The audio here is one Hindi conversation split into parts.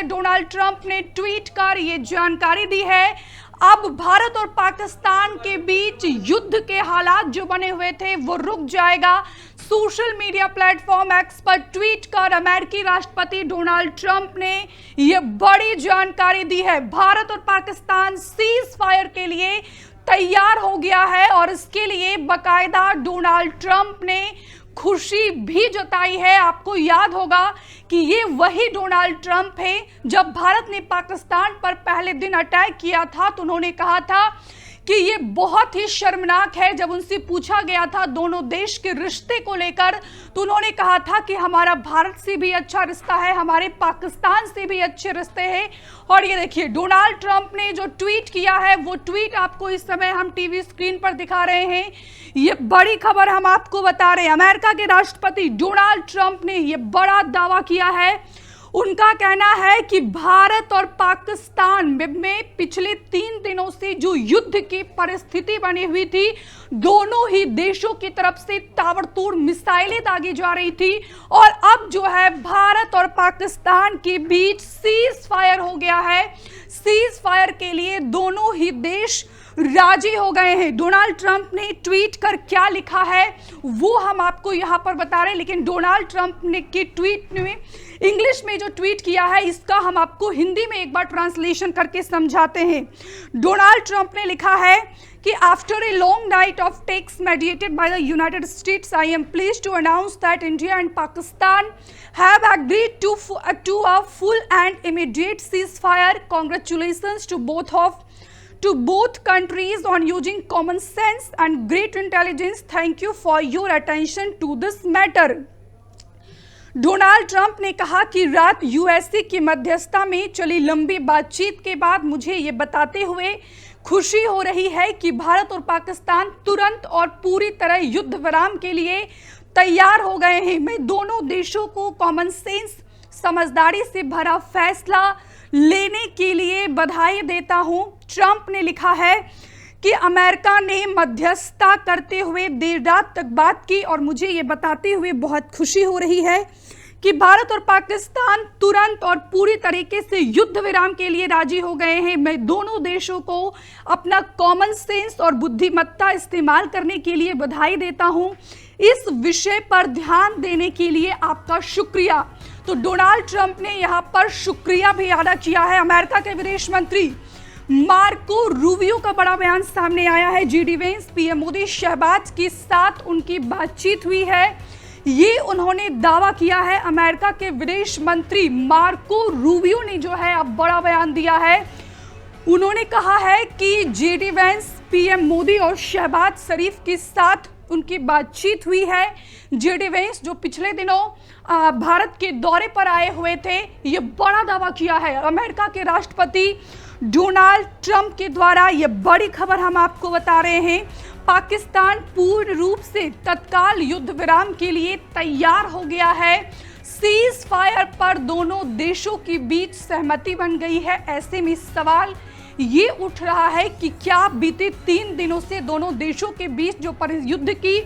है, डोनाल्ड ट्रंप ने ट्वीट कर ये जानकारी दी है। अब भारत और पाकिस्तान के बीच युद्ध के हालात जो बने हुए थे वो रुक जाएगा। सोशल मीडिया प्लेटफॉर्म एक्स पर ट्वीट कर अमेरिकी राष्ट्रपति डोनाल्ड ट्रंप ने यह बड़ी जानकारी दी है। भारत और पाकिस्तान सीज फायर के लिए तैयार हो गया है और इसके लिए बाकायदा डोनाल्ड ट्रंप ने खुशी भी जताई है। आपको याद होगा कि ये वही डोनाल्ड ट्रंप है, जब भारत ने पाकिस्तान पर पहले दिन अटैक किया था तो उन्होंने कहा था कि ये बहुत ही शर्मनाक है। जब उनसे पूछा गया था दोनों देश के रिश्ते को लेकर तो उन्होंने कहा था कि हमारा भारत से भी अच्छा रिश्ता है, हमारे पाकिस्तान से भी अच्छे रिश्ते हैं। और ये देखिए डोनाल्ड ट्रंप ने जो ट्वीट किया है वो ट्वीट आपको इस समय हम टीवी स्क्रीन पर दिखा रहे हैं। ये बड़ी खबर हम आपको बता रहे हैं। अमेरिका के राष्ट्रपति डोनाल्ड ट्रंप ने ये बड़ा दावा किया है। उनका कहना है कि भारत और पाकिस्तान में पिछले 3 दिनों से जो युद्ध की परिस्थिति बनी हुई थी, दोनों ही देशों की तरफ से ताबड़तोड़ मिसाइलें दागी जा रही थी और अब जो है भारत और पाकिस्तान के बीच सीज फायर हो गया है। सीज फायर के लिए दोनों ही देश राजी हो गए हैं। डोनाल्ड ट्रंप ने ट्वीट कर क्या लिखा है वो हम आपको यहां पर बता रहे हैं, लेकिन डोनाल्ड ट्रंप ने के ट्वीट में इंग्लिश में जो ट्वीट किया है इसका हम आपको हिंदी में एक बार ट्रांसलेशन करके समझाते हैं। डोनाल्ड ट्रंप ने लिखा है कि after a long night of talks mediated by the United States, I am pleased to announce that India and Pakistan have agreed to a full and immediate ceasefire. Congratulations to both countries on using common sense and great intelligence. Thank you for your attention to this matter. Donald Trump ने कहा कि रात यूएसए की मध्यस्थता में चली लंबी बातचीत के बाद मुझे ये बताते हुए खुशी हो रही है कि भारत और पाकिस्तान तुरंत और पूरी तरह युद्ध विराम के लिए तैयार हो गए हैं। मैं दोनों देशों को कॉमन सेंस, समझदारी से भरा फैसला लेने के लिए बधाई देता हूं। ट्रंप ने लिखा है कि अमेरिका ने मध्यस्थता करते हुए देर रात तक बात की और मुझे ये बताते हुए बहुत खुशी हो रही है कि भारत और पाकिस्तान तुरंत और पूरी तरीके से युद्ध विराम के लिए राजी हो गए हैं। मैं दोनों देशों को अपना कॉमन सेंस और बुद्धिमत्ता इस्तेमाल करने के लिए बधाई देता हूं। इस विषय पर ध्यान देने के लिए आपका शुक्रिया। तो डोनाल्ड ट्रंप ने यहां पर शुक्रिया भी अदा किया है। अमेरिका के विदेश मंत्री मार्को रूबियो का बड़ा बयान सामने आया है। J D. Vance, PM Modi, Shehbaz के साथ उनकी बातचीत हुई है, ये उन्होंने दावा किया है। अमेरिका के विदेश मंत्री मार्को रूबियो ने जो है अब बड़ा बयान दिया है। उन्होंने कहा है कि जी.डी. वेंस, पीएम मोदी और शहबाज शरीफ के साथ उनकी बातचीत हुई है। जी.डी. वेंस जो पिछले दिनों भारत के दौरे पर आए हुए थे, ये बड़ा दावा किया है अमेरिका के राष्ट्रपति डोनाल्ड ट्रंप के द्वारा। ये बड़ी खबर हम आपको बता रहे हैं। पाकिस्तान पूर्ण रूप से तत्काल युद्ध विराम के लिए तैयार हो गया है। सीज फायर पर दोनों देशों के बीच सहमति बन गई है। ऐसे में सवाल ये उठ रहा है कि क्या बीते 3 दिनों से दोनों देशों के बीच जो युद्ध की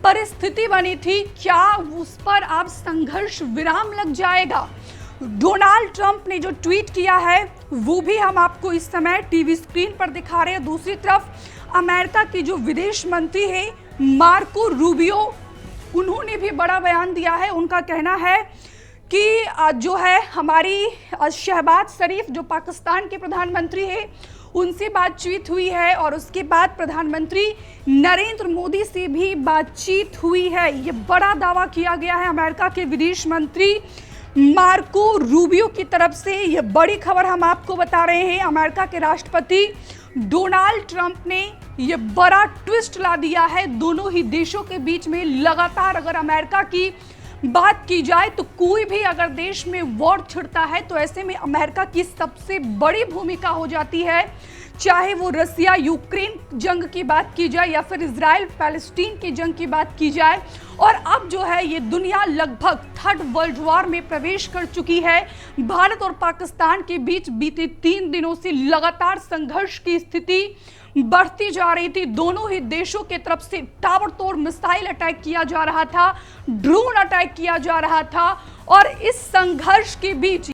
परिस्थिति बनी थी, क्या उस पर अब संघर्ष विराम लग जाएगा? डोनाल्ड ट्रंप ने जो ट्वीट किया है वो भी हम आपको इस समय टीवी स्क्रीन पर दिखा रहे हैं। दूसरी तरफ अमेरिका की जो विदेश मंत्री है मार्को रूबियो, उन्होंने भी बड़ा बयान दिया है। उनका कहना है कि जो है हमारी शहबाज शरीफ जो पाकिस्तान के प्रधानमंत्री है उनसे बातचीत हुई है और उसके बाद प्रधानमंत्री नरेंद्र मोदी से भी बातचीत हुई है। ये बड़ा दावा किया गया है अमेरिका के विदेश मंत्री मार्को रूबियो की तरफ से। ये बड़ी खबर हम आपको बता रहे हैं। अमेरिका के राष्ट्रपति डोनाल्ड ट्रंप ने ये बड़ा ट्विस्ट ला दिया है दोनों ही देशों के बीच में। लगातार अगर अमेरिका की बात की जाए तो कोई भी अगर देश में वॉर छिड़ता है तो ऐसे में अमेरिका की सबसे बड़ी भूमिका हो जाती है। चाहे वो रसिया यूक्रेन जंग की बात की जाए या फिर इजराइल पैलेस्टीन की जंग की बात की जाए। और अब जो है ये दुनिया लगभग 3rd वर्ल्ड वॉर में प्रवेश कर चुकी है। भारत और पाकिस्तान के बीच बीते 3 दिनों से लगातार संघर्ष की स्थिति बढ़ती जा रही थी। दोनों ही देशों की तरफ से ताबड़तोड़ मिसाइल अटैक किया जा रहा था, ड्रोन अटैक किया जा रहा था और इस संघर्ष के बीच